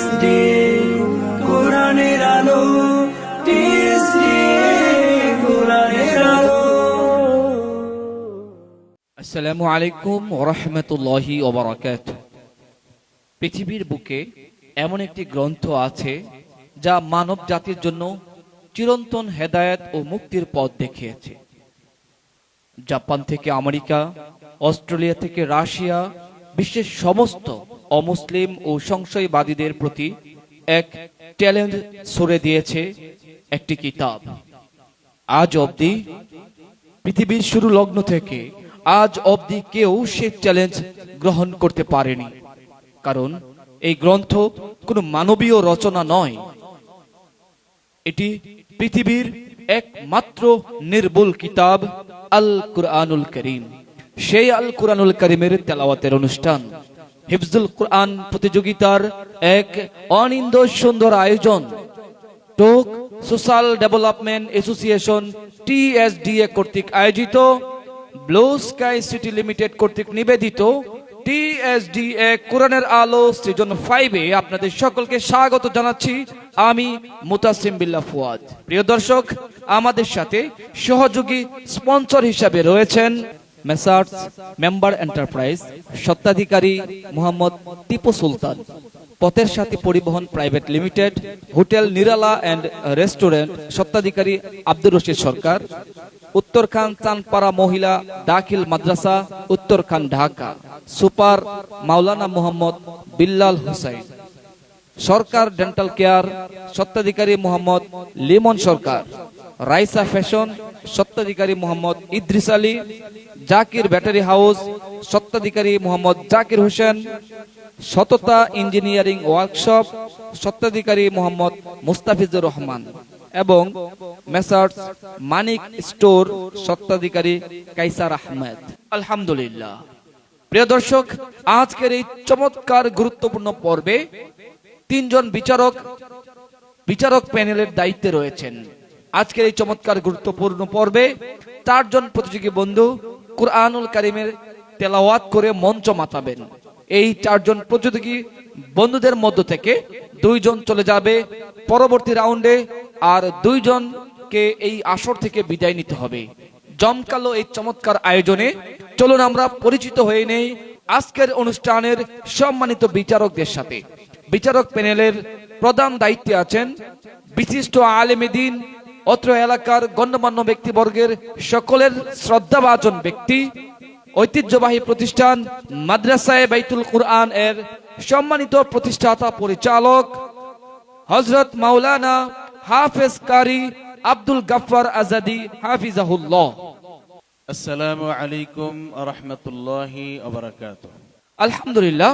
TSD কোরআনের আলো, TSD কোরআনের আলো। আসসালামু আলাইকুম ওয়া রাহমাতুল্লাহি ওয়া বারাকাতুহু। পৃথিবীর বুকে এমন একটি গ্রন্থ আছে যা মানব জাতির জন্য চিরন্তন হেদায়েত ও মুক্তির পথ দেখিয়েছে। জাপান থেকে আমেরিকা, অস্ট্রেলিয়া থেকে রাশিয়া, বিশ্বের সমস্ত অমুসলিম ও সংশয়বাদীদের প্রতি এক চ্যালেঞ্জ ছুড়ে দিয়েছে একটি কিতাব। আজ অবধি পৃথিবীর শুরু লগ্ন থেকে আজ অবধি কেউ সে চ্যালেঞ্জ গ্রহণ করতে পারেনি, কারণ এই গ্রন্থ কোনো মানবীয় রচনা নয়। এটি পৃথিবীর একমাত্র নির্ভুল কিতাব আল কুরআনুল করিম। সেই আল কুরআনুল করিমের তেলাওয়াতের অনুষ্ঠান, হিফজুল কুরআন প্রতিযোগিতার এক অনিন্দ সুন্দর আয়োজন টোক সোশ্যাল ডেভেলপমেন্ট অ্যাসোসিয়েশন টিএসডিএ কর্তৃক আয়োজিত, ব্লু স্কাই সিটি লিমিটেড কর্তৃক নিবেদিত টিএসডিএ কোরআনের আলো সিজন 5-এ আপনাদের সকলকে স্বাগত জানাচ্ছি। আমি মুতাসিম বিল্লাহ ফুয়াদ। প্রিয় দর্শক, আমাদের সাথে সহযোগী স্পন্সর হিসাবে রয়েছেন মেসার্স মেম্বার এন্টারপ্রাইজ, স্বত্বাধিকারী মোহাম্মদ টিপু সুলতান, পথের Sathi Paribahan private limited, hotel Nirala and restaurant, স্বত্বাধিকারী আব্দুর রশিদ সরকার, উত্তরখান চাঁদপাড়া মহিলা দাখিল মাদ্রাসা, Uttarkhan Dhaka, super Maulana Mohammad Billal Hossain, Sarkar dental care, স্বত্বাধিকারী মোহাম্মদ লিমন সরকার, রাইসা ফ্যাশন, স্বত্বাধিকারী মোহাম্মদ ইদ্রিস আলী, জাকির ব্যাটারি হাউস, স্বত্বাধিকারী মোহাম্মদ জাকির হোসেন, সততা ইঞ্জিনিয়ারিং ওয়ার্কশপ, স্বত্বাধিকারী মোহাম্মদ মুস্তাফিজুর রহমান এবং মেসার্স মানিক স্টোর, স্বত্বাধিকারী কাইসার আহমেদ। আলহামদুলিল্লাহ। প্রিয় দর্শক, আজকের এই চমৎকার গুরুত্বপূর্ণ পর্বে তিনজন বিচারক প্যানেলের দায়িত্বে রয়েছেন। আজকের এই চমৎকার গুরুত্বপূর্ণ পর্বে চারজন প্রতিযোগী বন্ধু কুরআনুল কারীমের তেলাওয়াত করে মঞ্চ মাতাবেন। এই চারজন প্রতিযোগী বন্ধুদের মধ্য থেকে দুইজন চলে যাবে পরবর্তী রাউন্ডে, আর দুইজনকে এই আসর থেকে বিদায় নিতে হবে। জমকালো এই চমৎকার আয়োজনে চলুন আমরা পরিচিত হয়ে নেই আজকের অনুষ্ঠানের সম্মানিত বিচারকদের সাথে। বিচারক প্যানেলের প্রধান দায়িত্বে আছেন বিশিষ্ট আলেমে দ্বীন, অত্র এলাকার গণ্যমান্য ব্যক্তিবর্গের সকলের শ্রদ্ধাভাজন ব্যক্তি, ঐতিহ্যবাহী প্রতিষ্ঠান মাদ্রাসায়ে বাইতুল কুরআন এর সম্মানিত প্রতিষ্ঠাতা পরিচালক হযরত মাওলানা হাফেজ কারি আব্দুল গাফফার আজাদি হাফিজাহুল্লাহ। আসসালামু আলাইকুম ওয়া রাহমাতুল্লাহি ওয়া বারাকাতুহু। আলহামদুলিল্লাহ।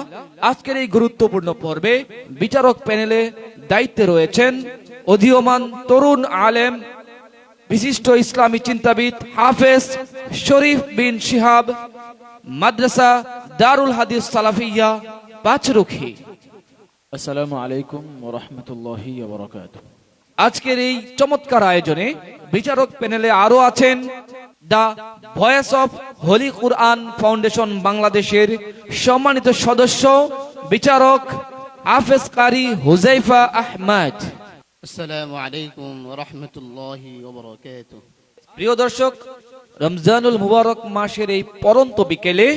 আজকের এই গুরুত্বপূর্ণ পর্বে বিচারক প্যানেলে দায়িত্বে রয়েছেন অধীয়মান তরুণ আলেম, বিশিষ্ট ইসলামী চিন্তাবিদ হাফেজ শরীফ বিন শিহাব, মাদ্রাসা দারুল হাদিস সালাফিয়া পাঁচরুখি। আসসালামু আলাইকুম ওয়া রাহমাতুল্লাহি ওয়া বারাকাতুহু। আজকের এই চমৎকার আয়োজনে বিচারক প্যানেলে আরো আছেন the voice of holy Quran foundation বাংলাদেশের সম্মানিত সদস্য বিচারক হাফেজ কারি হুজাইফা আহমদ। আসসালামু আলাইকুম ওয়া রাহমাতুল্লাহি ওয়া বারাকাতুহু। প্রিয় দর্শক, রমজানুল মুবারক মাসের এই পরন্ত বিকেলে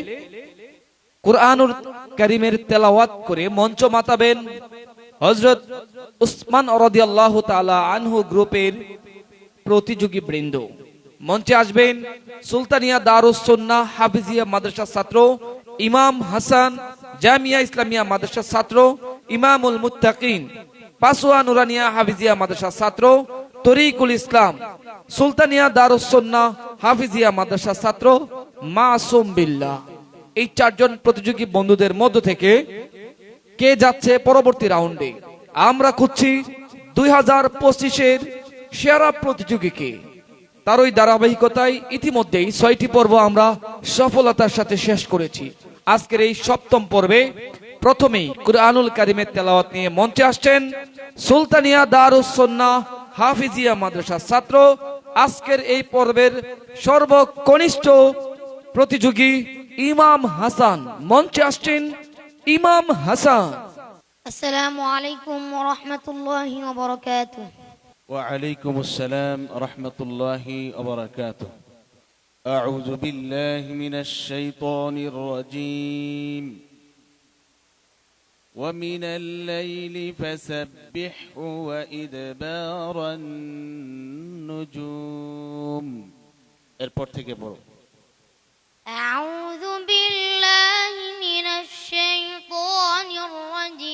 কুরআনুল কারীমের তেলাওয়াত করে মঞ্চ মাতাবেন হযরত উসমান রাদিয়াল্লাহু তাআলা আনহু গ্রুপের প্রতিযোগী বৃন্দ। মঞ্চে আসবেন সুলতানিয়া দারুস সুন্নাহ হাফিজিয়া মাদ্রাসার ছাত্র ইমাম হাসান, জামিয়া ইসলামিয়া মাদ্রাসার ছাত্র ইমামুল মুত্তাকিন, পাসোয়া নুরানিয়া হাফিজিয়া মাদ্রাসার ছাত্র তরিকুল ইসলাম, সুলতানিয়া দারুস সুন্নাহ হাফিজিয়া মাদ্রাসার ছাত্র মাসুম বিল্লাহ। এই চারজন প্রতিযোগী বন্ধুদের মধ্য থেকে কে যাচ্ছে পরবর্তী রাউন্ডে? আমরা খুঁজছি 2025-এর সেরা প্রতিযোগীকে। তারই ধারাবাহিকতায় ইতিমধ্যেই 6টি পর্ব আমরা সফলতার সাথে শেষ করেছি। আজকের এই সপ্তম পর্বে প্রথমেই কুরআনুল কারীমের তেলাওয়াত নিয়ে মঞ্চে আসছেন সুলতানিয়া দারুস সুন্নাহ হাফিজিয়া মাদ্রাসার ছাত্র, আজকের এই পর্বের সর্বকনিষ্ঠ প্রতিযোগী ইমাম হাসান। মঞ্চে আসছেন ইমাম হাসান। السلام عليكم ورحمة الله وبركاته. وعليكم السلام ورحمة الله وبركاته. أعوذ بالله من الشيطان الرجيم. ومن الليل فسبحه وإدبار النجوم. এরপর থেকে পড়ো। أعوذ بالله من الشيطان الرجيم.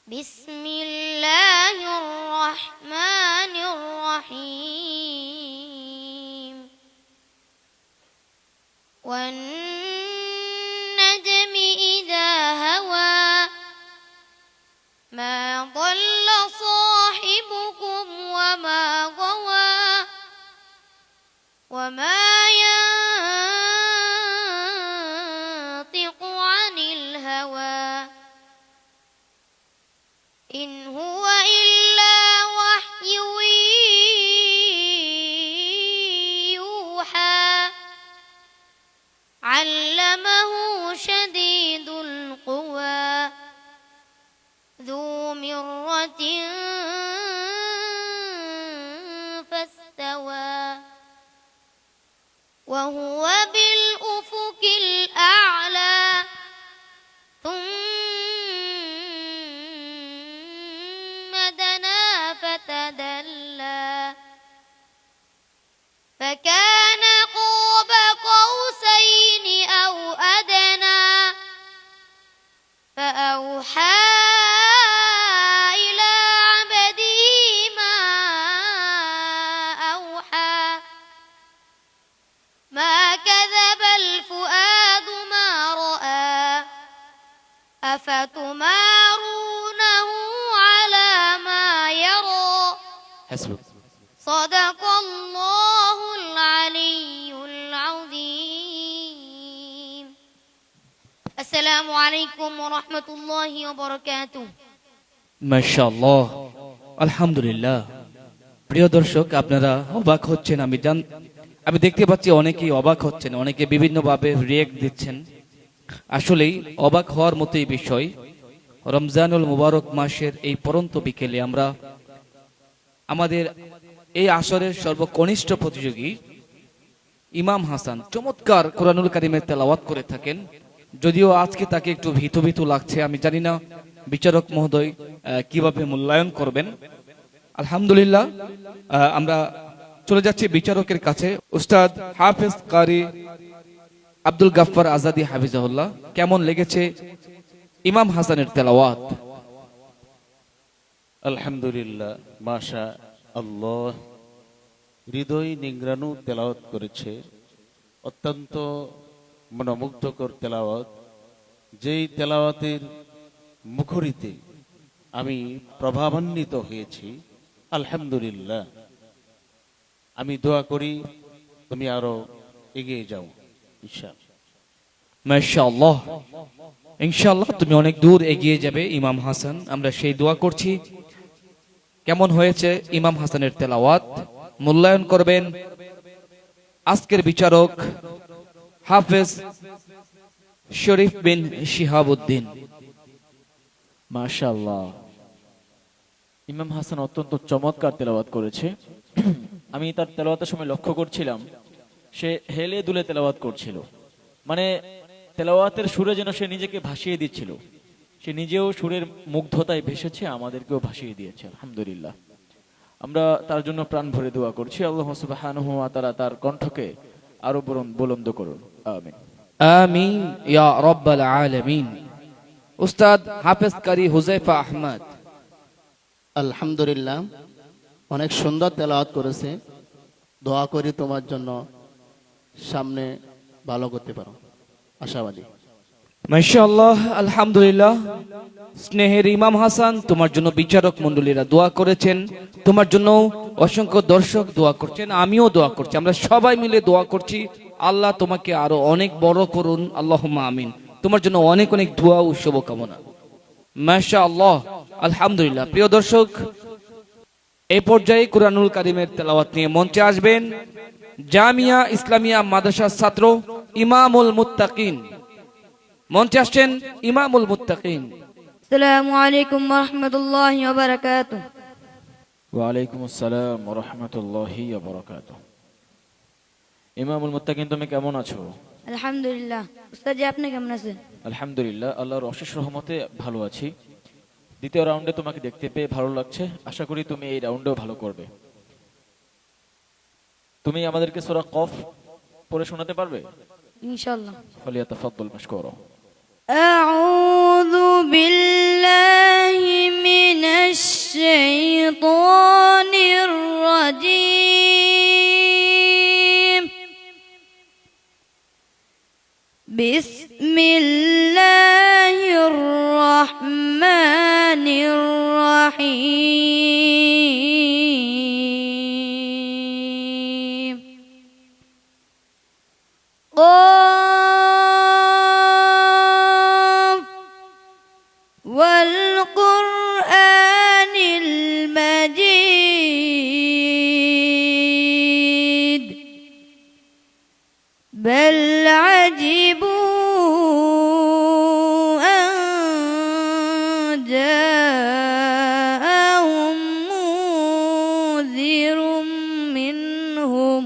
بسم الله الرحمن الرحيم. والنجم إذا هوى ما ضل صاحبكم وما غوى وما ينطق عن الهوى إن هو إلا وحي يوحى علمه شديد القوى ذو مرة فاستوى وهو بالأفق الأعلى ثم دنا فتدلى فكان قاب قوسين أو أدنى فأوحى إلى عبده ما أوحى ما كذب الفؤاد ما رأى أفتمارونه على ما يرى حسبك. صدق الله العلي العظيم. السلام عليكم ورحمة الله وبركاته. মাশাআল্লাহ, আলহামদুলিল্লাহ। প্রিয় দর্শক, আপনারা অবাক হচ্ছেন, আমি দেখতে পাচ্ছি অনেকেই অবাক হচ্ছেন, অনেকে বিভিন্নভাবে রিয়েক্ট দিচ্ছেন। আসলেই অবাক হওয়ার মতোই বিষয়। রমজানুল মুবারক মাসের এই পরন্ত বিকেলে আমরা আমাদের এই আসরের সর্বকনিষ্ঠ প্রতিযোগী ইমাম হাসান চমৎকার কোরআনুল কারীমের তেলাওয়াত করে থাকেন। যদিও আজকে তাকে একটু ভীতু ভীতু লাগছে, আমি জানি না বিচারক মহোদয় কিভাবে মূল্যায়ন করবেন। আলহামদুলিল্লাহ, আমরা চলে যাচ্ছি বিচারকের কাছে। উস্তাদ হাফেজ কারি আব্দুল গাফফার আজাদি হাফিজাহুল্লাহ, কেমন লেগেছে ইমাম হাসানের তেলাওয়াত? আলহামদুলিল্লাহ, মাশা আল্লাহ, হৃদয় নিংড়ানো তেলাওয়াত করেছে। অত্যন্ত মনোমুগ্ধকর তেলাওয়াত। যেই তেলাওয়াতের মুখরিতে আমি প্রভাবান্বিত হয়েছি। আলহামদুলিল্লাহ, আমি দোয়া করি তুমি আরো এগিয়ে যাও ইনশাআল্লাহ। মাশাআল্লাহ, ইনশাআল্লাহ তুমি অনেক দূর এগিয়ে যাবে ইমাম হাসান, আমরা সেই দোয়া করছি। কেমন হয়েছে ইমাম হাসানের তেলাওয়াত মূল্যায়ন করবেন আজকের বিচারক হাফেজ শরীফ বিন শিহাবউদ্দিন। মাশাআল্লাহ, ইমাম হাসান অত্যন্ত চমৎকার তেলাওয়াত করেছে। আমি তার তেলাওয়াতের সময় লক্ষ্য করছিলাম, সে হেলে দুলে তেলাওয়াত করছিল। মানে তেলাওয়াতের সুরে যেন সে নিজেকে ভাসিয়ে দিচ্ছিল। সে নিজেও সুরের মুগ্ধতায় ভেসেছে, আমাদেরকেও ভাসিয়ে দিয়েছে। আলহামদুলিল্লাহ, আমরা তার জন্য প্রাণ ভরে দোয়া করছি। আল্লাহ সুবহানাহু ওয়া তাআলা তার কণ্ঠকে আরো বুলন্দ করুন। আমিন আমিন ইয়া রাব্বাল আলামিন। উস্তাদ হাফেজ কারি হুযায়ফা আহমদ। আলহামদুলিল্লাহ, অনেক সুন্দর তেলাওয়াত করেছে। দোয়া করি তোমার জন্য সামনে ভালো করতে পারো, আশাবাদী। মাশাআল্লাহ, আলহামদুলিল্লাহ। স্নেহের ইমাম হাসান, তোমার জন্য বিচারক মণ্ডলীরা দোয়া করেছেন, তোমার জন্য অসংখ্য দর্শক দোয়া করছেন, আমিও দোয়া করছি, আমরা সবাই মিলে দোয়া করছি। আল্লাহ তোমাকে আরো অনেক বড় করুন, আল্লাহুম্মা আমিন। তোমার জন্য অনেক অনেক দোয়া ও শুভকামনা। মাশাআল্লাহ, আলহামদুলিল্লাহ। প্রিয় দর্শক, এই পর্যায়ে কুরআনুল কারীমের তেলাওয়াত নিয়ে মঞ্চে আসবেন জামিয়া ইসলামিয়া মাদ্রাসার ছাত্র ইমামুল মুত্তাকিন মঞ্চে আসছেন ইমামুল মুত্তাকিন। السلام عليكم ورحمة الله وبركاته. ওয়ালাইকুম আসসালাম ওয়া রাহমাতুল্লাহি ওয়া বারাকাতুহু। ইমামুল মুত্তাকিন, তুমি কেমন আছো? الحمد لله. أستاذ আপনি কেমন আছেন? আলহামদুলিল্লাহ, আল্লাহর অশেষ রহমতে ভালো আছি। দ্বিতীয় রাউন্ডে তোমাকে দেখতে পেয়ে ভালো লাগছে। আশা করি তুমি এই রাউন্ডেও ভালো করবে। তুমি আমাদেরকে সূরা কফ পড়ে শোনাতে পারবে? ইনশাআল্লাহ। ফালিয়াতাফাদ্দাল মাশকুরা। أعوذ بالله من الشيطان الرجيم. بسم الله الرحمن الرحيم. قاف والقرآن المجيد بل عجبوا أن جاءهم منذر منهم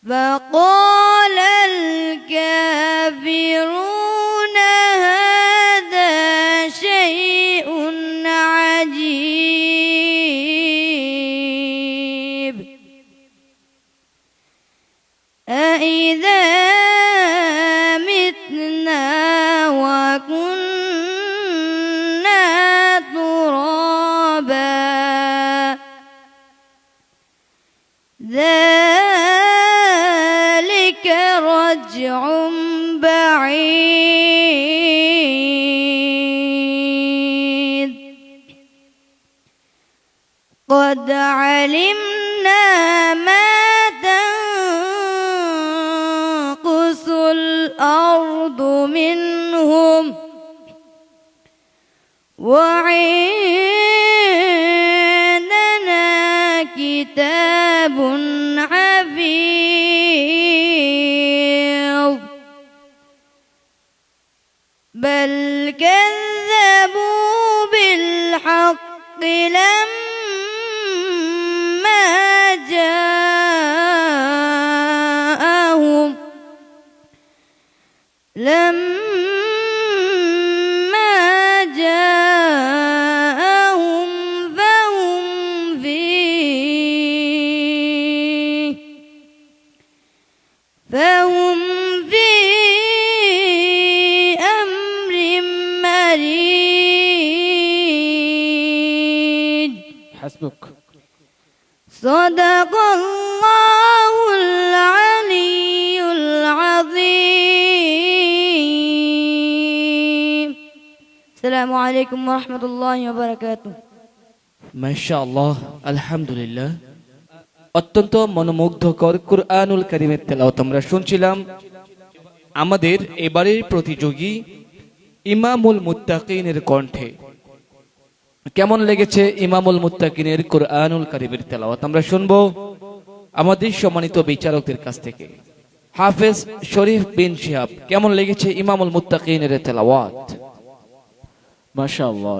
فقال الكافرون هذا شيء عجيب. أإذا متنا وكنا ترابا ذلك رجع بعيد. قد علمنا ما تنقص الأرض منهم وعندنا كتاب حفيظ. بل كذبوا بالحق لما جاءهم فهم في أمر مريج. حسبك. صدق الله العلي العظيم. السلام عليكم ورحمة الله وبركاته. মাশাআল্লাহ, আলহামদুলিল্লাহ। অত্যন্ত মনোমুগ্ধকর কুরআনুল কারীমের তেলাওয়াত আমরা শুনছিলাম। আমাদের এবারের প্রতিযোগী ইমামুল মুত্তাকিনের কণ্ঠে। কেমন লেগেছে ইমামুল মুত্তাকিনের কুরআনুল কারীমের তেলাওয়াত আমরা শুনবো আমাদের সম্মানিত বিচারকদের কাছ থেকে। হাফেজ শরীফ বিন শিহাব, কেমন লেগেছে ইমামুল মুত্তাকিনের তেলাওয়াত? মাশাআল্লাহ,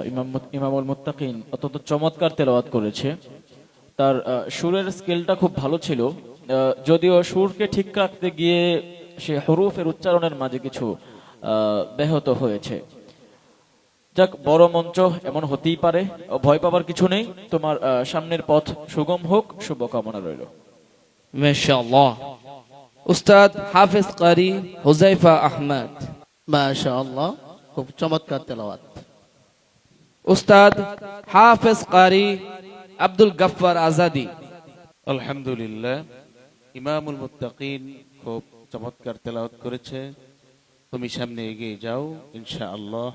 ইমামুল মুত্তাকিন অত্যন্ত চমৎকার তেলাওয়াত করেছে। তার সুরের স্কেলটা খুব ভালো ছিল, যদিও সুরকে ঠিক রাখতে গিয়ে সে হরুফের উচ্চারণের মাঝে কিছু ব্যাহত হয়েছে। যাক, বড় মঞ্চ এমন হতেই পারে, ভয় পাবার কিছু নেই। তোমার সামনের পথ সুগম হোক, শুভকামনা রইল। মাশাআল্লাহ। উস্তাদ হাফেজ কারি হুযায়ফা আহমদ। মাশাআল্লাহ, খুব চমৎকার তেলাওয়াত। উস্তাদ হাফেজ কারি আব্দুল গফফার আজাদি। আলহামদুলিল্লাহ, ইমামুল মুত্তাকিন খুব চমৎকার তেলাওয়াত করেছে। তুমি সামনে এগিয়ে যাও, ইনশাআল্লাহ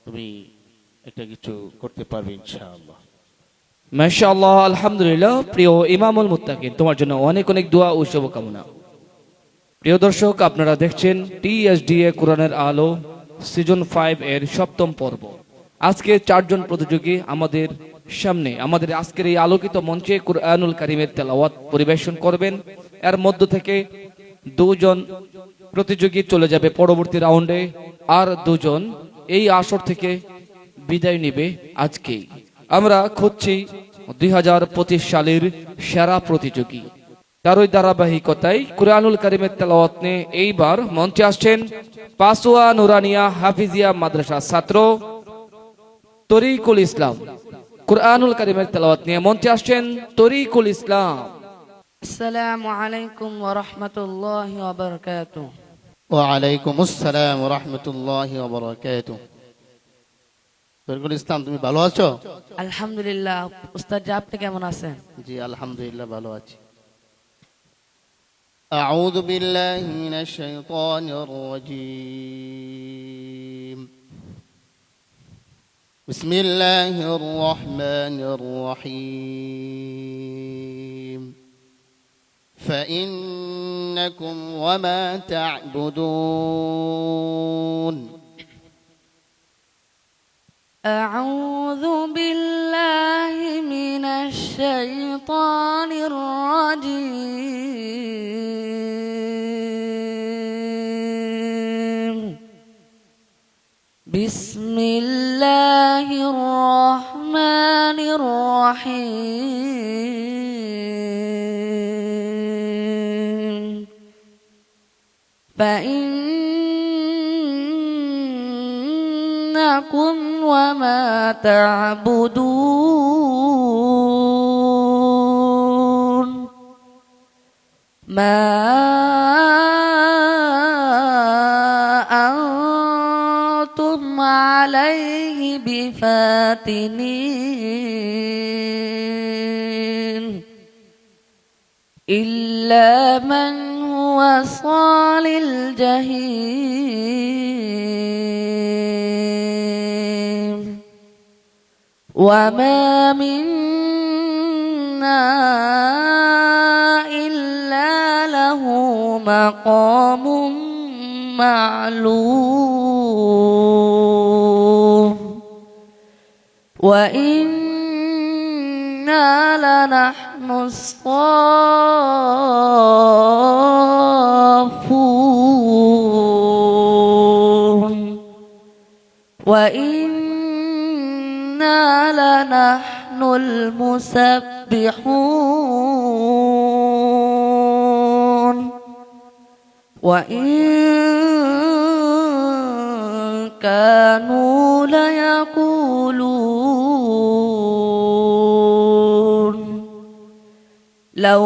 তুমি এটা কিছু করতে পারবে ইনশাআল্লাহ। মাশাআল্লাহ, আলহামদুলিল্লাহ। প্রিয় ইমামুল মুত্তাকিন, তোমার জন্য অনেক অনেক দোয়া ও শুভকামনা। প্রিয় দর্শক, আপনারা দেখছেন TSDA কোরআনের আলো সিজন 5 এর 7ম পর্ব। আজকে 4 জন প্রতিযোগী আমাদের সামনে আমাদের আজকের এই আলোকিত মঞ্চে কুরআনুল কারীমের তেলাওয়াত পরিবেশন করবেন। এর মধ্য থেকে 2 জন প্রতিযোগী চলে যাবে পরবর্তী রাউন্ডে, আর 2 জন এই আসর থেকে বিদায় নেবে আজকেই। আমরা খুঁজছি 2025 সালের সেরা প্রতিযোগী। তারই ধারাবাহিকতায় কুরআনুল কারীমের তেলাওয়াত নিয়ে এইবার মঞ্চে আসছেন পাসোয়া নুরানিয়া হাফিজিয়া মাদ্রাসার ছাত্র তরিকুল ইসলাম। কুরআনুল কারীমের তেলাওয়াত নিয়ে মঞ্চে আসছেন তরিকুল ইসলাম। السلام عليكم ورحمة الله وبركاته ওয়ালাইকুম আসসালাম ওয়া রাহমাতুল্লাহি ওয়া বারাকাতুহু। তরিকুল ইসলাম, তুমি ভালো আছো? আলহামদুলিল্লাহ। উস্তাদ, আপনি কেমন আছেন? জি আলহামদুলিল্লাহ ভালো আছি। আউযু বিল্লাহি মিনাশ শাইতানির রাজীম। বিসমিল্লাহির রহমানির রহিম। فإنكم وما تعبدون. أعوذ بالله من الشيطان الرجيم. بسم الله الرحمن الرحيم. فإنكم وما تعبدون ما أنتم عليه بفاتنين إلا من هو صال الجحيم. وما منا إلا له مقام معلوم وإنا لنحن الصافون وإنا لنحن المسبحون وإن كانوا ليقولون لو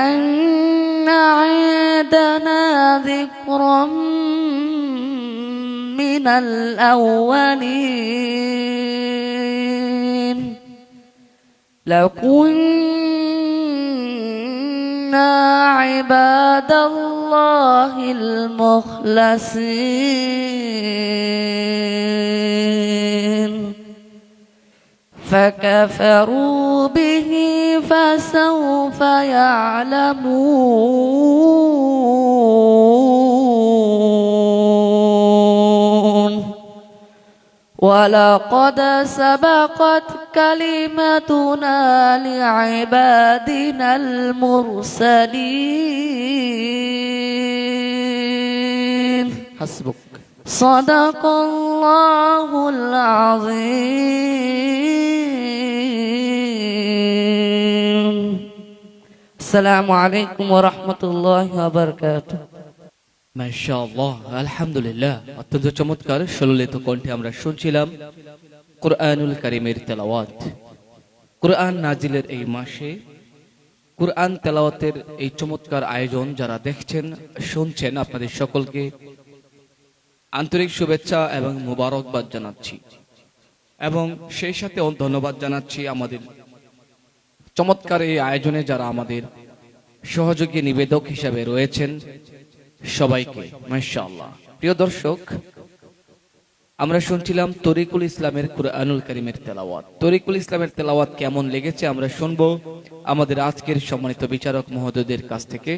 أن عندنا ذكرا من الأولين لكنا عباد الله المخلصين فكفروا به فسوف يعلمون ولقد سبقت كلمتنا لعبادنا المرسلين হাসবুক। صدق الله العظيم. السلام عليكم ورحمة الله وبركاته. মাশাআল্লাহ, আলহামদুলিল্লাহ। অত্যন্ত চমৎকার সুললিত কণ্ঠে আমরা শুনছিলাম কুরআনুল কারীমের তেলাওয়াত। কুরআন নাজিলের এই মাসে কুরআন তেলাওয়াতের এই চমৎকার আয়োজন যারা দেখছেন শুনছেন, আপনাদের সকলকে আন্তরিক শুভেচ্ছা এবং মোবারকবাদ জানাচ্ছি এবং সেই সাথে ধন্যবাদ জানাচ্ছি আমাদের চমৎকার এই আয়োজনে যারা আমাদের সহযোগী নিবেদক হিসেবে রয়েছেন সবাইকে মাশাআল্লাহ। প্রিয় দর্শক, আমরা শুনছিলাম তরিকুল ইসলামের কুরআনুল কারীমের তেলাওয়াত। তরিকুল ইসলামের তেলাওয়াত কেমন লেগেছে আমরা শুনবো আমাদের আজকের সম্মানিত বিচারক মহোদয়দের কাছ থেকে।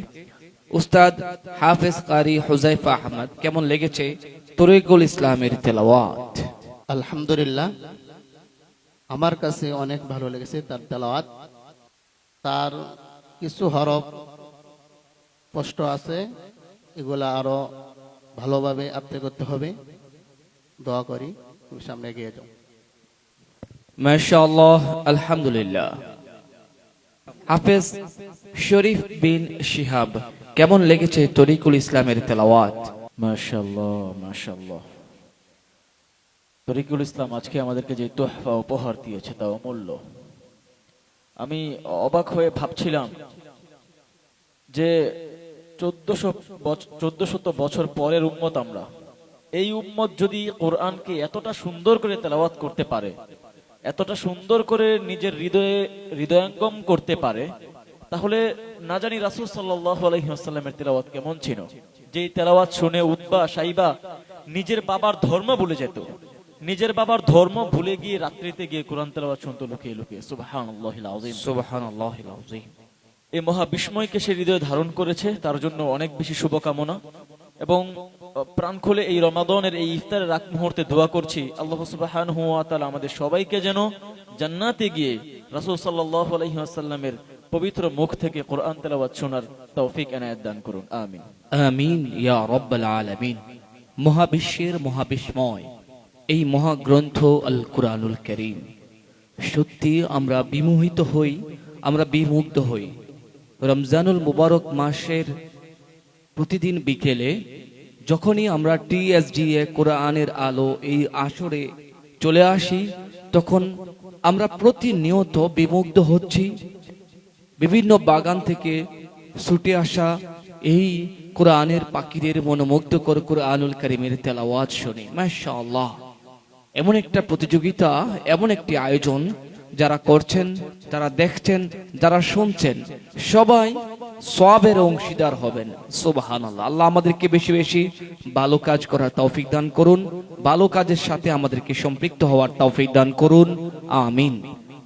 উস্তাদ হাফেজ কারি হুজাইফা আহমদ, কেমন লেগেছে তরিকুল ইসলামের তেলাওয়াত? আলহামদুলিল্লাহ, আমার কাছে অনেক ভালো লেগেছে তার তেলাওয়াত। তার কিছু হরফ স্পষ্ট আছে, এগুলা আরো ভালোভাবে আত্মে করতে হবে। দোয়া করি তুমি সামনে এগিয়ে যাও। মাশাআল্লাহ, আলহামদুলিল্লাহ। হাফেজ শরীফ বিন শিহাব, কেমন লেগেছে তরিকুল ইসলামের তেলাওয়াত? মাশাআল্লাহ, মাশাআল্লাহ। তরিকুল ইসলাম আজকে আমাদেরকে যে তোহফা উপহার দিয়েছে তা অমূল্য। আমি অবাক হয়ে ভাবছিলাম যে 1400 বছর পরের উম্মত আমরা, এই উম্মত যদি কোরআনকে এতটা সুন্দর করে তেলাওয়াত করতে পারে, এতটা সুন্দর করে নিজের হৃদয়ঙ্গম করতে পারে, তাহলে না জানি রাসূল সাল্লাল্লাহু আলাইহি ওয়াসাল্লামের তেলাওয়াত কেমন ছিল। যেই তেলাওয়াত শুনে উতবা সাইবা নিজের বাবার ধর্ম ভুলে যেত, নিজের বাবার ধর্ম ভুলে গিয়ে রাত্রিতে গিয়ে কোরআন তেলাওয়াত শুনতো লুকিয়ে লুকিয়ে। সুবহানাল্লাহিল আযীম, সুবহানাল্লাহিল আযীম। এই মহা বিস্ময়কে সে হৃদয়ে ধারণ করেছে, তার জন্য অনেক বেশি শুভকামনা। এবং প্রাণ খুলে এই রমাদানের এই ইফতারের আগ মুহূর্তে দোয়া করছি আল্লাহ সুবহানাহু ওয়া তাআলা আমাদের সবাইকে যেন জান্নাতে গিয়ে রাসূল সাল্লাল্লাহু আলাইহি ওয়াসাল্লামের পবিত্র মুখ থেকে কোরআন তেলাওয়াত শোনার তৌফিক এনায়েত দান করুন। আমিন, আমিন ইয়া রাব্বাল আলামিন। মহাবিশ্বের মহাবিস্ময় এই মহাগ্রন্থ আল কুরআনুল কারীম, সত্যি আমরা বিমোহিত হই, আমরা বিমুগ্ধ হই। রমজানুল মুবারক মাসের প্রতিদিন বিকেলে যখনই আমরা TSDA কোরআনের আলো এই আসরে চলে আসি, তখন আমরা প্রতিনিয়ত বিমুগ্ধ হচ্ছি। বিভিন্ন বাগান থেকে ছুটে আসা এই কোরআনের পাখিদের মনোমুগ্ধকর কোরআনুল কারীমের তেলাওয়াত শুনি। মাশাআল্লাহ, এমন একটা প্রতিযোগিতা, এমন একটি আয়োজন, যারা করছেন, যারা দেখছেন, যারা শুনছেন, সবাই সওয়াবের অংশীদার হবেন। সুবহানাল্লাহ। আল্লাহ আমাদেরকে বেশি বেশি ভালো কাজ করার তৌফিক দান করুন, ভালো কাজের সাথে আমাদেরকে সম্পৃক্ত হওয়ার তৌফিক দান করুন। আমিন।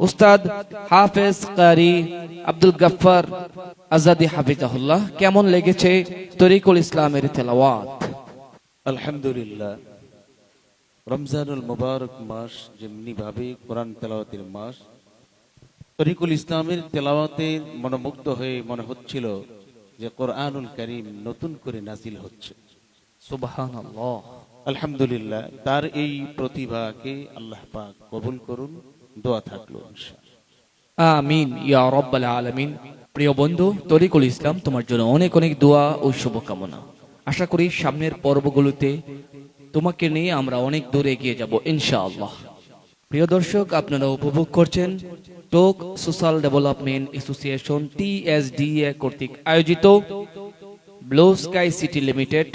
উস্তাদ হাফেজ কারি আব্দুল গফফার আজাদি হাফিজাহুল্লাহ, কেমন লেগেছে তরিকুল ইসলামের তেলাওয়াত? আলহামদুলিল্লাহ, রমজানুল মুবারক মাস যেমনি ভাবে কোরআন তেলাওয়াতের মাস, তরিকুল ইসলামের তেলাওয়াতে মনোমুগ্ধ হয়ে মনে হচ্ছিল যে কোরআনুল কারীম নতুন করে নাজিল হচ্ছে। সুবহানাল্লাহ। আলহামদুলিল্লাহ, তার এই প্রতিভাকে আল্লাহ পাক কবুল করুন, দোয়া থাকলো ইনশাআল্লাহ। আমিন ইয়া রাব্বাল আলামিন। প্রিয় বন্ধু, তরিকুল ইসলাম তোমার জন্য অনেক অনেক দোয়া ও শুভকামনা। আশা করি সামনের পর্বগুলোতে তোমাকে নিয়ে আমরা অনেক দূরে এগিয়ে যাব ইনশাআল্লাহ। প্রিয় দর্শক, আপনারা উপভোগ করছেন টোক সোশ্যাল ডেভেলপমেন্ট অ্যাসোসিয়েশন TSDA কর্তৃক আয়োজিত ব্লু স্কাই সিটি লিমিটেড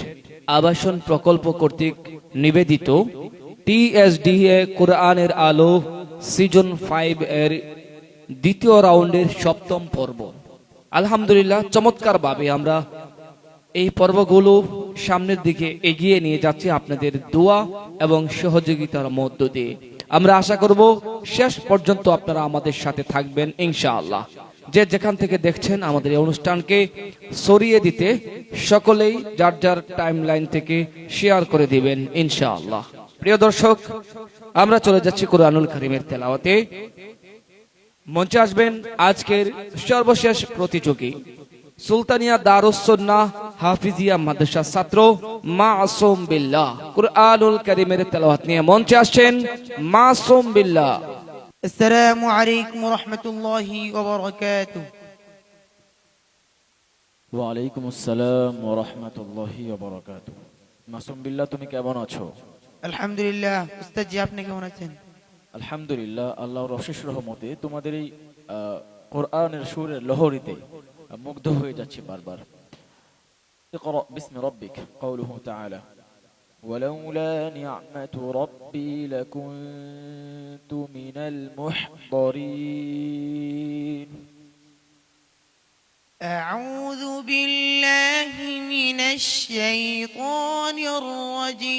আবাসন প্রকল্প কর্তৃক নিবেদিত TSDA কোরআনের আলো সিজন 5 এর দ্বিতীয় রাউন্ডের সপ্তম পর্ব। আলহামদুলিল্লাহ, চমৎকার ভাবে আমরা এই পর্বগুলো সামনের দিকে এগিয়ে নিয়ে যাচ্ছি আপনাদের দোয়া এবং সহযোগিতার মধ্য দিয়ে। আমরা আশা করব শেষ পর্যন্ত আপনারা আমাদের সাথে থাকবেন ইনশাআল্লাহ। যে যেখান থেকে দেখছেন আমাদের এই অনুষ্ঠানকে ছড়িয়ে দিতে সকলেই যার যার টাইমলাইন থেকে শেয়ার করে দিবেন ইনশাআল্লাহ। প্রিয় দর্শক, আমরা চলে যাচ্ছি কোরআনুল কারীমের তেলাওয়াতে। মঞ্চে আসবেন আজকের সর্বশেষ প্রতিযোগী, সুলতানিয়া দারুস সুন্নাহ হাফিজিয়া মাদ্রাসার ছাত্র মাসুম বিল্লাহ। কুরআনুল কারীমের তেলাওয়াত নিয়ে মঞ্চে আসছেন মাসুম বিল্লাহ। আসসালামু আলাইকুম ওয়া রাহমাতুল্লাহি ওয়া বারাকাতুহু। ওয়া আলাইকুম আসসালাম ওয়া রাহমাতুল্লাহি ওয়া বারাকাতুহু। মাসুম বিল্লাহ, তুমি কেমন আছো? আলহামদুলিল্লাহ। উস্তাদ জি, আপনি কেমন আছেন? আলহামদুলিল্লাহ, আল্লাহর অশেষ রহমতে তোমাদের এই কোরআনের সুরের লহরীতে মুগ্ধ হয়ে যাচ্ছি বারবার। ইকরা বিসমি রাব্বিক, কাউলুহু তাআলা ওয়ালাউলা নি'মাতু রাব্বি লাকুনতু মিনাল মুহদারিন। أعوذ بالله من الشيطان الرجيم.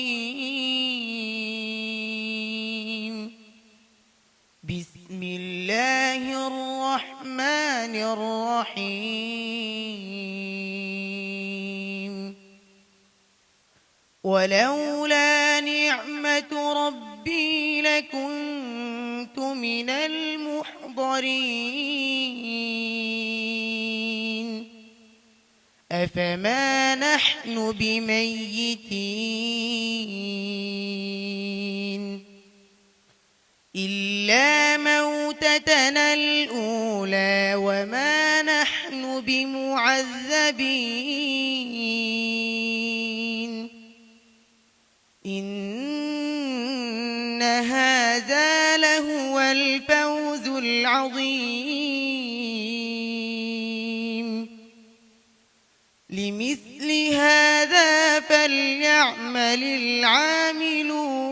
بسم الله الرحمن الرحيم. ولولا نعمة ربي لكنت من المحضرين أفما نحن بميتين إلا موتتنا الأولى وما نحن بمعذبين إن هذا لهو الفوز العظيم لمثل هذا فليعمل العاملون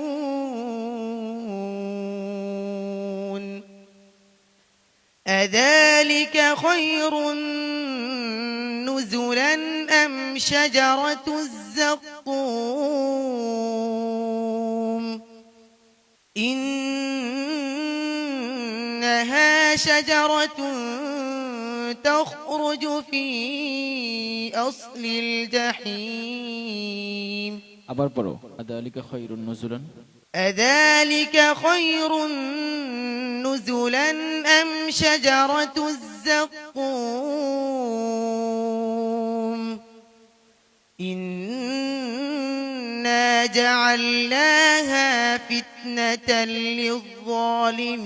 أذلك خير نزلا أم شجرة الزقوم إنها شجرة تخرج في أصل الجحيم আবার পড়ো আদালিকা খায়রুন নুজুলান أذلك خير نزلا أم شجرة الزقوم إنا جعلناها فتنة للظالمين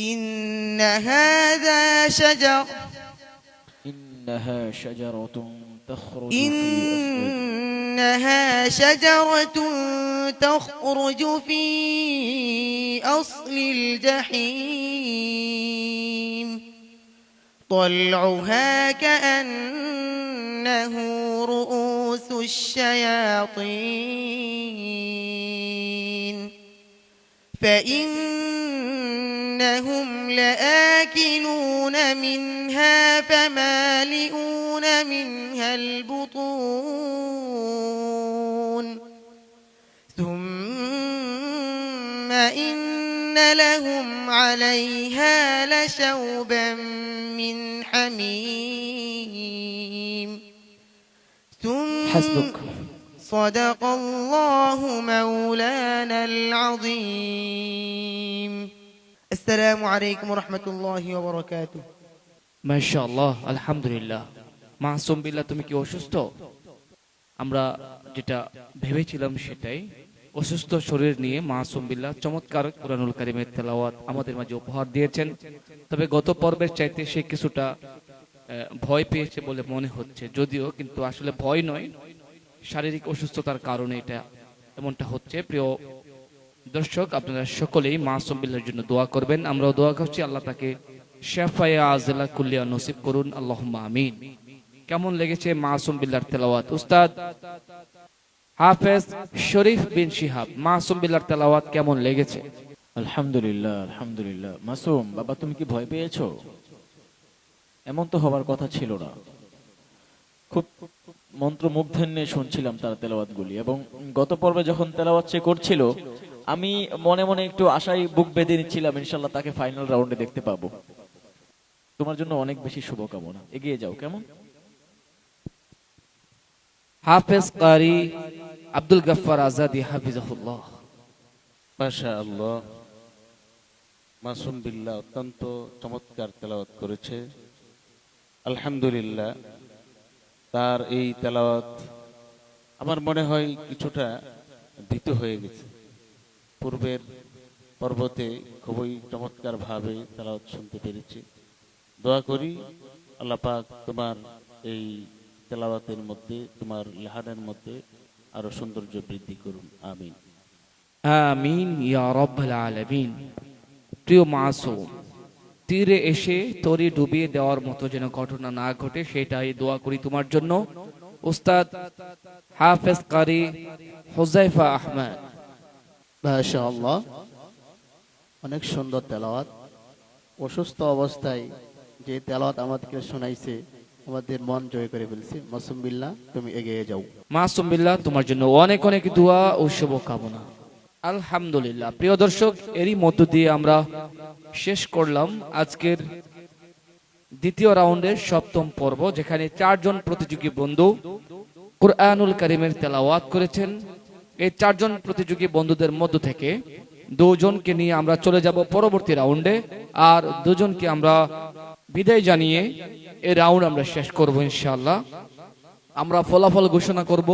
إن هذا شجر إنها شجرة تخرج في إنها شجرة تخرج في أصل الجحيم طلعها كأنه رؤوس الشياطين فإنهم لآكلون منها فمالئون منها البطون ثم إن لهم عليها لشوبا من حميم حسبك صدق الله مولانا العظيم السلام عليكم ورحمة الله وبركاته মাশাআল্লাহ, আলহামদুলিল্লাহ। মাসুম বিল্লাহ, তুমি কি অসুস্থ? আমরা যেটা ভেবেছিলাম সেটাই। অসুস্থ শরীর নিয়ে মাসুম বিল্লাহ চমৎকার কুরআনুল কারীমের তেলাওয়াত আমাদের মাঝে উপহার দিয়েছেন। তবে গত পর্বের চাইতে সে কিছুটা ভয় পেয়েছে বলে মনে হচ্ছে, যদিও কিন্তু আসলে ভয় নয়, শারীরিক অসুস্থতার কারণে এটা এমনটা হচ্ছে। প্রিয় দর্শক, আপনারা সকলেই মাসুম বিল্লাহর জন্য দোয়া করবেন। আমরাও দোয়া করছি আল্লাহ তাকে শাফায়ে আযলা কুল্লিয়া নসিব করুন, আল্লাহুম্মা আমিন। কেমন লেগেছে মাসুম বিল্লাহর তেলাওয়াত? উস্তাদ হাফেজ শরীফ বিন শিহাব, মাসুম বিল্লাহর তেলাওয়াত কেমন লেগেছে? আলহামদুলিল্লাহ, আলহামদুলিল্লাহ। মাসুম বাবা, তুমি কি ভয় পেয়েছো? এমন তো হবার কথা ছিল না। খুব মন্ত্রমুগ্ধেন্নে শুনছিলাম তার তেলাওয়াতগুলি, এবং গত পর্বে যখন তেলাওয়াত সে করছিল আমি মনে মনে একটু আশায় বুক বেঁধে নিচ্ছিলাম, ইনশাল্লাহ তাকে ফাইনাল রাউন্ডে দেখতে পাবো। তোমার জন্য অনেক বেশি শুভকামনা, এগিয়ে যাও। কেমন? হাফেজ কারি আব্দুল গফফার আজাদি হাফিজাহুল্লাহ। মাশাআল্লাহ, মাসুম বিল্লাহ অত্যন্ত চমৎকার তেলাওয়াত করেছে। আলহামদুলিল্লাহ, তার এই তেলাওয়াত আমার মনে হয় কিছুটা ভীতু হয়ে গেছে। পূর্বের পর্বতে খুবই চমৎকার ভাবে তেলাওয়াত শুনতে পেরেছি। দোয়া করি আল্লাহ পাক তোমার এই তেলাওয়াতের মধ্যে, তোমার লেহানের মধ্যে আরো সৌন্দর্য বৃদ্ধি করুন, আমিন আমিন ইয়া রাব্বাল আলামিন। প্রিয় মাসুম, তীরে এসে তরি ডুবিয়ে দেওয়ার মতো যেন ঘটনা না ঘটে, সেটাই দোয়া করি তোমার জন্য। উস্তাদ হাফেজ কারি হুযায়ফা আহমদ। মাশাআল্লাহ, অনেক সুন্দর তেলাওয়াত। অসুস্থ অবস্থায় যে তেলাওয়াত আমাদেরকে শোনাইছে আমাদের মন জয় করে ফেলছে। মাসুম বিল্লাহ, তুমি এগিয়ে যাও। মাসুম বিল্লাহ, তোমার জন্য অনেক অনেক দোয়া ও শুভকামনা। আলহামদুলিল্লাহ। প্রিয় দর্শক, এরই মধ্য দিয়ে আমরা শেষ করলাম আজকের দ্বিতীয় রাউন্ডের সপ্তম পর্ব, যেখানে 4 জন প্রতিযোগী বন্ধু কুরআনুল কারীমের তেলাওয়াত করেছেন। এই 4 জন প্রতিযোগী বন্ধুদের মধ্য থেকে 2 জনকে নিয়ে আমরা চলে যাব পরবর্তী রাউন্ডে, আর 2 জনকে আমরা বিদায় জানিয়ে এই রাউন্ড আমরা শেষ করব ইনশাআল্লাহ। আমরা ফলাফল ঘোষণা করব।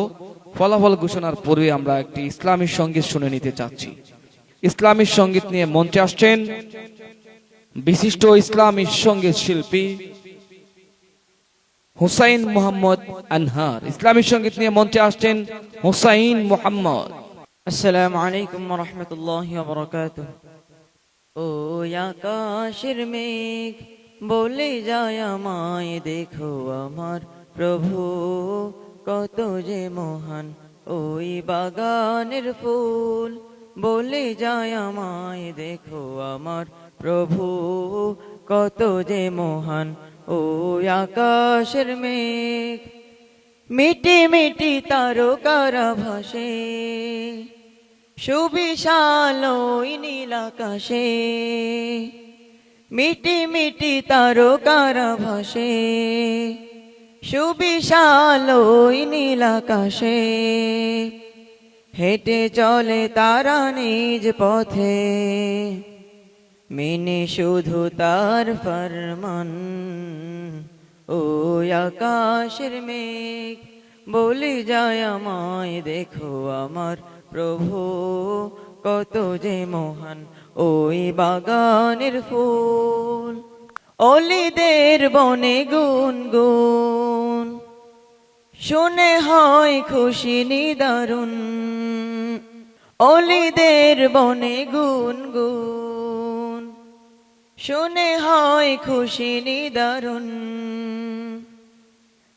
ফলাফল ঘোষণার পূর্বে আমরা একটি ইসলামী সঙ্গীত শুনে নিতে চাচ্ছি। ইসলামী সঙ্গীত নিয়ে মঞ্চে আসছেন বিশিষ্ট ইসলামী সঙ্গীত শিল্পী হুসাইন মোহাম্মদ আনহার। ইসলামী সঙ্গীত নিয়ে মঞ্চে আসছেন হুসাইন মোহাম্মদ। আসসালামু আলাইকুম ওয়া রাহমাতুল্লাহি ওয়া বারাকাতুহু। ও আকাশের মেঘ বলে যায় আমায়, দেখো আমার প্রভু কত যে মহান। ওই বাগানের ফুল বলে যায় আমায়, দেখো আমার প্রভু কত যে মহান। ও আকাশের মেঘ মিটি মিটি তারকারা ভাসে, সুবিশাল ওই নীল আকাশে। মিটি মিটি তারকারা ভাসে, সুবিশাল ওই নীল আকাশে। হেঁটে চলে তারা নিজ পথে, মেনে শুধু তার ফরমান। ও আকাশের মেঘ বলে যায় আমায়, দেখো আমার প্রভু কত যে মহান। ওই বাগানের ফুল অলিদের বনে গুনগুন, শুনে হয় খুশি নিদারুন। অলিদের বনে গুনগুন, শুনে হয় খুশি নিদারুন।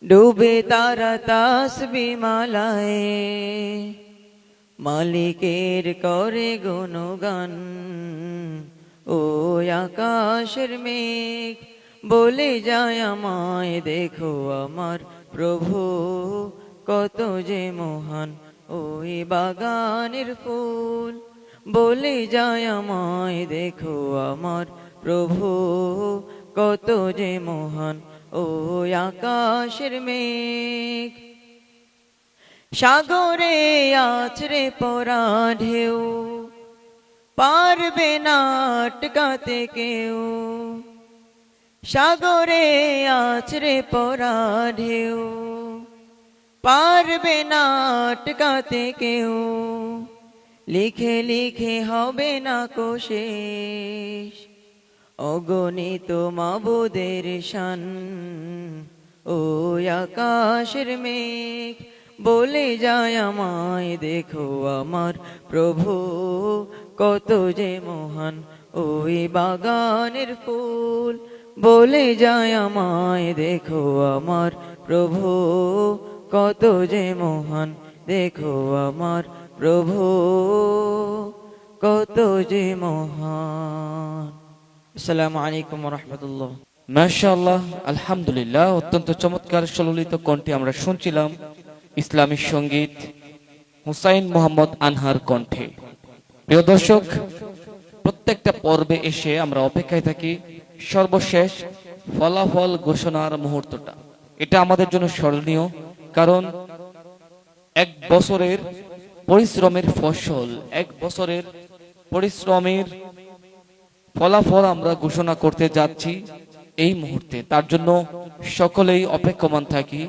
ডুবে তারা তাসবিহ মালায়, মালিকের করে গুণগান। ও আকাশের মেঘ বলে যায় আমায়, দেখো আমার প্রভু কত যে মহান। ওই বাগানের ফুল বলে যায় আমায়, দেখো আমার প্রভু কত যে মহান। ও আকাশের মেঘ সাগরে আছড়ে পড়া ঢেউ, পারবে না আটকাতে কেউ। সাগরে আছড়ে পড়া ঢেউ, পারবে না আটকাতে কেউ। লিখে লিখে হবে না কো শেষ, অগণিত মাবুদের শান। ও আকাশের মেঘ বলে যায় আমায়, দেখো আমার প্রভু কত যে মহান। ওই বাগানের ফুল বলে যায় আমায়, দেখো আমার প্রভু কত যে মহান। দেখো আমার প্রভু কত যে মহান। আসসালামু আলাইকুম ওয়া রাহমাতুল্লাহ। মাশাআল্লাহ, আলহামদুলিল্লাহ। অত্যন্ত চমৎকার সুললিত কণ্ঠে আমরা শুনছিলাম ইসলামী সঙ্গীত হুসাইন মোহাম্মদ আনহার কণ্ঠে। প্রিয় দর্শক, প্রত্যেকটা পর্বে এসে আমরা অপেক্ষায় থাকি সর্বশেষ ফলাফল ঘোষণার মুহূর্তটা। এটা আমাদের জন্য স্মরণীয়, কারণ 1 বছরের পরিশ্রমের ফসল, 1 বছরের পরিশ্রমের ফলাফল আমরা ঘোষণা করতে যাচ্ছি এই মুহূর্তে। তার জন্য সকলেই অপেক্ষমান থাকি।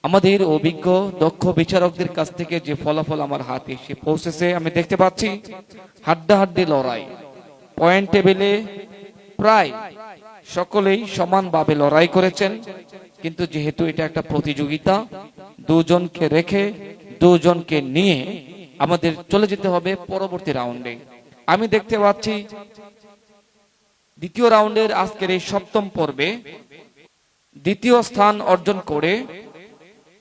আমাদের অভিজ্ঞ দক্ষ বিচারকদের কাছ থেকে যে ফলাফল আমার হাতে এসে পৌঁছেছে, আমি দেখতে পাচ্ছি হাড্ডাহাড্ডি লড়াই। পয়েন্ট টেবিলে প্রায় সকলেই সমানভাবে লড়াই করেছেন, কিন্তু যেহেতু এটা একটা প্রতিযোগিতা, 2 জনকে রেখে 2 জনকে নিয়ে আমাদের চলে যেতে হবে পরবর্তী রাউন্ডে। আমি দেখতে পাচ্ছি দ্বিতীয় রাউন্ডের আজকের এই সপ্তম পর্বে দ্বিতীয় স্থান অর্জন করে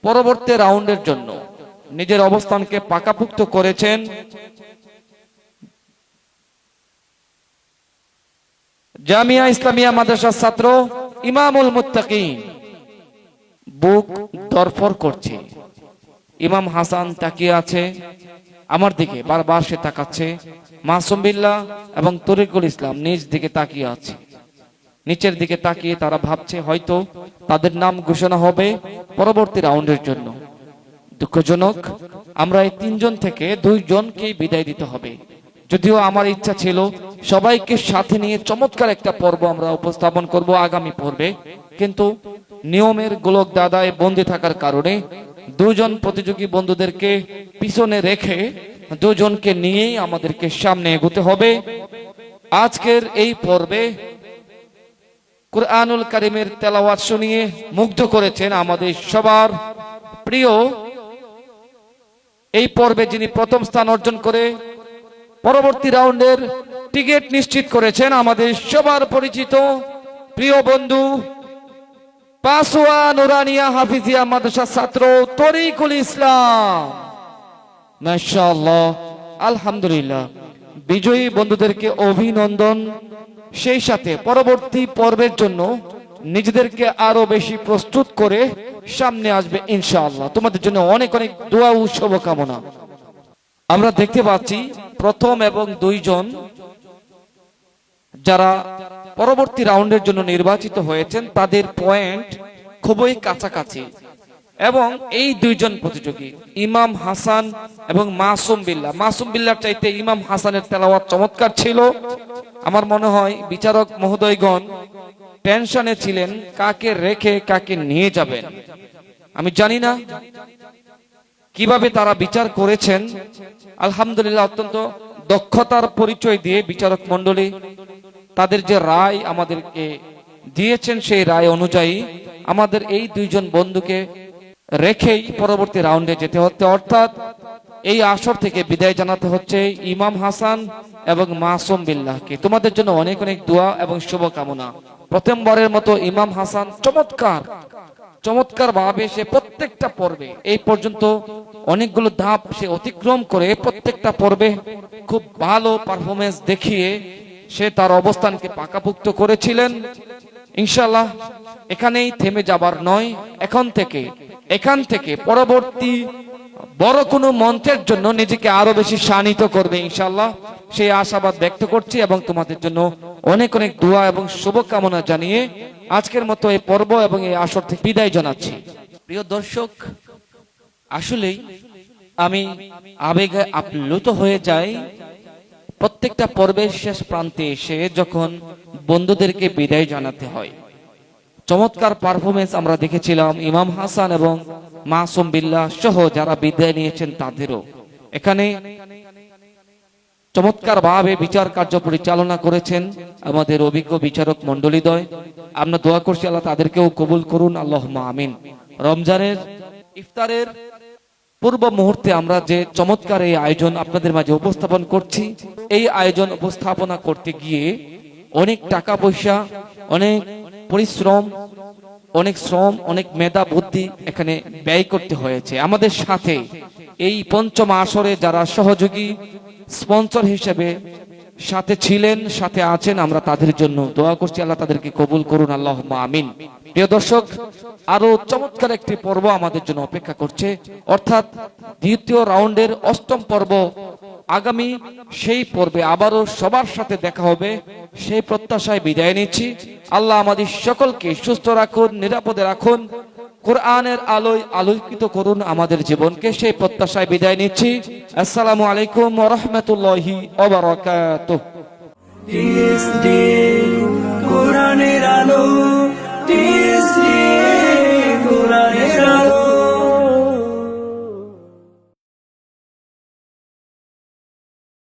পরবর্তী রাউন্ডের জন্য নিজের অবস্থানকে পাকাপোক্ত করেছেন জামিয়া ইসলামিয়া মাদ্রাসার ছাত্র ইমামুল মুত্তাকিন। বুক দরফর করছে। ইমাম হাসান তাকিয়ে আছে আমার দিকে, বারবার সে তাকাচ্ছে। মাসুম বিল্লাহ এবং তরিকুল ইসলাম নিজ দিকে তাকিয়ে আছে। নিচের দিকে তাকিয়ে তারা ভাবছে হয়তো তাদের নাম ঘোষণা হবে পরবর্তী রাউন্ডের জন্য। দুঃখজনক, আমরা এই 3 জন থেকে 2 জনকেই বিদায় দিতে হবে। যদিও আমার ইচ্ছা ছিল সবাইকে সাথে নিয়ে চমৎকার একটা পর্ব আমরা উপস্থাপন করব আগামী পর্বে, কিন্তু নিয়মের গোলক দাদায় বন্দী থাকার কারণে 2 জন প্রতিযোগী বন্ধুদেরকে পিছনে রেখে 2 জনকে নিয়েই আমাদেরকে সামনে এগোতে হবে। আজকের এই পর্বে কুরআনুল কারীমের তেলাওয়াত শুনিয়ে মুগ্ধ করেছেন আমাদের সবার প্রিয়, এই পর্বে যিনি প্রথম স্থান অর্জন করে পরবর্তী রাউন্ডের টিকিট নিশ্চিত করেছেন আমাদের সবার পরিচিত প্রিয় বন্ধু পাসোয়া নুরানিয়া হাফিজিয়া মাদ্রাসার ছাত্র তরিকুল ইসলাম। মাশাআল্লাহ, আলহামদুলিল্লাহ। বিজয়ী বন্ধুদেরকে অভিনন্দন। সেই সাথে পরবর্তী পর্বের জন্য নিজেদেরকে আরো বেশি প্রস্তুত করে সামনে আসবে ইনশাআল্লাহ। তোমাদের জন্য অনেক অনেক দোয়া ও শুভকামনা। আমরা দেখতে পাচ্ছি প্রথম এবং 2 জন যারা পরবর্তী রাউন্ডের জন্য নির্বাচিত হয়েছেন তাদের পয়েন্ট খুবই কাছাকাছি, এবং এই 2 জন প্রতিযোগী ইমাম হাসান এবং মাসুম বিল্লাহ। মাসুম বিল্লাহর চাইতে ইমাম হাসানের তেলাওয়াত চমৎকার ছিল। আমার মনে হয় বিচারক মহোদয়গণ টেনশনে ছিলেন কাকে রেখে কাকে নিয়ে যাবেন। আমি জানি না কিভাবে তারা বিচার করেছেন। আলহামদুলিল্লাহ, অত্যন্ত দক্ষতার পরিচয় দিয়ে বিচারক মণ্ডলী তাদের যে রায় আমাদেরকে দিয়েছেন সেই রায় অনুযায়ী আমাদের এই 2 জন বন্ধুকে রেখেই পরবর্তী রাউন্ডে যেতে হচ্ছে, অর্থাৎ এই আসর থেকে বিদায় জানাতে হচ্ছে ইমাম হাসান এবং মাসুম বিল্লাহকে। তোমাদের জন্য অনেক অনেক দোয়া এবং শুভকামনা। প্রথমবারের মতো ইমাম হাসান চমৎকার ভাবে সে প্রত্যেকটা পর্বে এই পর্যন্ত অনেকগুলো ধাপ সে অতিক্রম করে প্রত্যেকটা পর্বে খুব ভালো পারফরমেন্স দেখিয়ে সে তার অবস্থানকে পাকাপোক্ত করেছিলেন। ইনশাআল্লাহ এখানেই থেমে যাবার নয়, এখান থেকে পরবর্তী বড় কোনো মঞ্চের জন্য নিজেকে আরো বেশি শানিত করবে ইনশাআল্লাহ, সেই আশাবাদ ব্যক্ত করছি এবং তোমাদের জন্য অনেক অনেক দোয়া এবং শুভকামনা জানিয়ে আজকের মতো এই পর্ব এবং এই আসর থেকে বিদায় জানাচ্ছি। প্রিয় দর্শক, আসলেই আমি আবেগে আপ্লুত হয়ে যাই প্রত্যেকটা পর্বের শেষ প্রান্তে এসে যখন বন্ধুদেরকে বিদায় জানাতে হয়। চমৎকার পারফরমেন্স আমরা দেখেছিলাম ইমাম হাসান এবং মাসুম বিল্লাহ সহ যারা বিদায় নিয়েছেন তাদেরও। এখানে চমৎকার ভাবে বিচার কার্য পরিচালনা করেছেন আমাদের অভিজ্ঞ বিচারক মণ্ডলীদ্বয়। আমরা দোয়া করছি আল্লাহ তাদেরকেও কবুল করুন, আল্লাহুম্মা আমিন। রমজানের ইফতারের পূর্ব মুহূর্তে আমরা যে চমৎকার এই আয়োজন আপনাদের মাঝে উপস্থাপন করছি, এই আয়োজন উপস্থাপনা করতে গিয়ে অনেক টাকা পয়সা, অনেক পরিশ্রম, অনেক শ্রম, অনেক মেধা বুদ্ধি এখানে ব্যয় করতে হয়েছে। আমাদের সাথে এই পঞ্চম আসরে যারা সহযোগী স্পন্সর হিসেবে সাথে ছিলেন, সাথে আছেন, আমরা তাদের জন্য দোয়া করছি আল্লাহ তাদেরকে কবুল করুন, আল্লাহুম্মা আমিন। প্রিয় দর্শক, আরো চমৎকার একটি পর্ব আমাদের জন্য অপেক্ষা করছে, অর্থাৎ দ্বিতীয় রাউন্ডের 8ম পর্ব আগামী। সেই পর্বে আবারও সবার সাথে দেখা হবে সেই প্রত্যাশায় বিদায় নিচ্ছি। আল্লাহ আমাদের সকলকে সুস্থ রাখুন, নিরাপদে রাখুন, কোরআনের আলোয় আলোকিত করুন আমাদের জীবনকে, সেই প্রত্যাশায় বিদায় নিচ্ছি। আসসালামু আলাইকুম ওয়া রাহমাতুল্লাহি ওয়া বারাকাতুহু। কোরআনের আলো,